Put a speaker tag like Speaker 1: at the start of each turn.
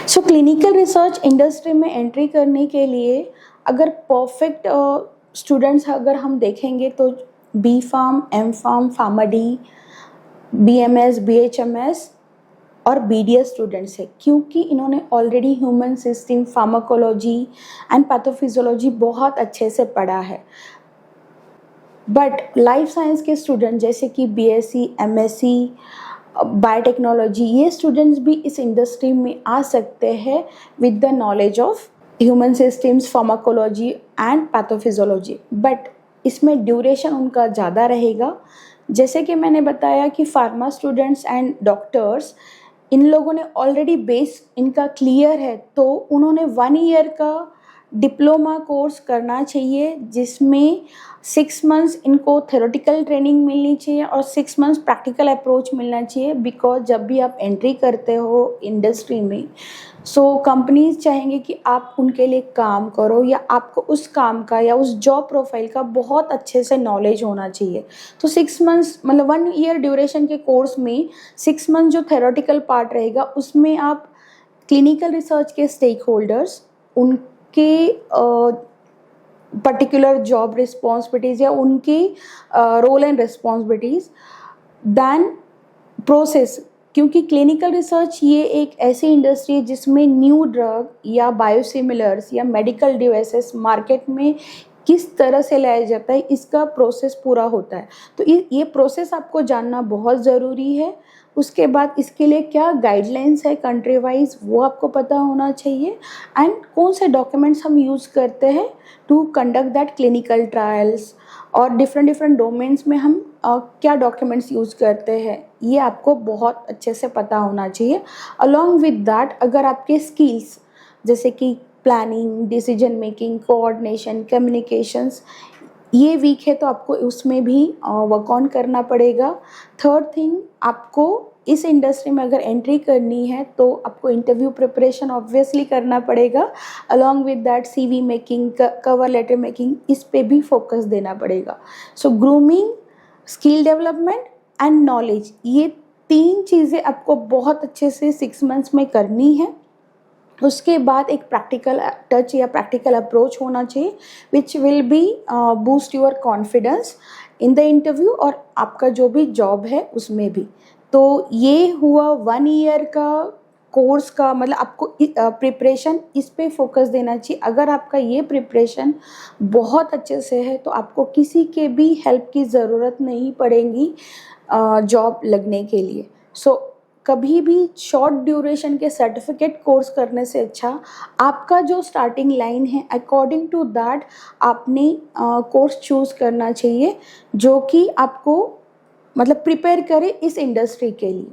Speaker 1: So clinical research industry में entry करने के लिए अगर परफेक्ट स्टूडेंट्स अगर हम देखेंगे तो B pharm, M pharm, pharma D, B M S, B H M S और बी डी एस स्टूडेंट्स है, क्योंकि इन्होंने already human system, pharmacology and pathophysiology बहुत अच्छे से पढ़ा है। बट लाइफ साइंस के स्टूडेंट जैसे कि B S C, M S C, biotechnology, ये स्टूडेंट्स भी इस इंडस्ट्री में आ सकते हैं with the knowledge of human systems, pharmacology and pathophysiology. But इसमें ड्यूरेशन उनका ज़्यादा रहेगा। जैसे कि मैंने बताया कि फार्मा स्टूडेंट्स एंड डॉक्टर्स, इन लोगों ने ऑलरेडी बेस इनका क्लियर है, तो उन्होंने 1 ईयर का डिप्लोमा कोर्स करना चाहिए, जिसमें 6 मंथ्स इनको थ्योरेटिकल ट्रेनिंग मिलनी चाहिए और 6 मंथ्स प्रैक्टिकल अप्रोच मिलना चाहिए। बिकॉज जब भी आप एंट्री करते हो इंडस्ट्री में, सो कंपनीज चाहेंगे कि आप उनके लिए काम करो या आपको उस काम का या उस जॉब प्रोफाइल का बहुत अच्छे से नॉलेज होना चाहिए। तो 6 मंथ्स मतलब 1 ईयर ड्यूरेशन के कोर्स में 6 मंथ जो थ्योरेटिकल पार्ट रहेगा, उसमें आप क्लिनिकल रिसर्च के स्टेक होल्डर्स, उनके पर्टिकुलर जॉब रिस्पॉन्सिबिलिटीज़ या उनकी role and responsibilities, then process, क्योंकि क्लिनिकल रिसर्च ये एक ऐसी इंडस्ट्री है जिसमें न्यू ड्रग या बायोसिमिलर्स या मेडिकल डिवाइसेस मार्केट में किस तरह से लाया जाता है, इसका प्रोसेस पूरा होता है। तो ये प्रोसेस आपको जानना बहुत ज़रूरी है। उसके बाद इसके लिए क्या गाइडलाइंस है कंट्री वाइज, वो आपको पता होना चाहिए। एंड कौन से डॉक्यूमेंट्स हम यूज़ करते हैं to conduct that clinical trials, और डिफरेंट डोमेन्स में हम क्या डॉक्यूमेंट्स यूज़ करते हैं, ये आपको बहुत अच्छे से पता होना चाहिए। अलॉन्ग विद दैट, अगर आपके स्किल्स जैसे कि planning, decision making, coordination, communications ये वीक है, तो आपको उसमें भी वर्क ऑन करना पड़ेगा। थर्ड थिंग, आपको इस इंडस्ट्री में अगर एंट्री करनी है तो आपको इंटरव्यू प्रिपरेशन ऑब्वियसली करना पड़ेगा। Along with that CV making, cover letter making, इस पे भी फोकस देना पड़ेगा। So grooming, skill development and knowledge, ये 3 चीज़ें आपको बहुत अच्छे से 6 मंथ्स में करनी है। उसके बाद एक प्रैक्टिकल टच या प्रैक्टिकल अप्रोच होना चाहिए which will be boost your confidence in the interview और आपका जो भी जॉब है उसमें भी। तो ये हुआ 1 ईयर का कोर्स का, मतलब आपको प्रिपरेशन इस पे फोकस देना चाहिए। अगर आपका ये प्रिपरेशन बहुत अच्छे से है तो आपको किसी के भी हेल्प की ज़रूरत नहीं पड़ेगी जॉब लगने के लिए। सो कभी भी शॉर्ट ड्यूरेशन के सर्टिफिकेट कोर्स करने से अच्छा आपका जो स्टार्टिंग लाइन है, अकॉर्डिंग टू दैट आपने कोर्स चूज़ करना चाहिए, जो कि आपको मतलब प्रिपेयर करे इस इंडस्ट्री के लिए।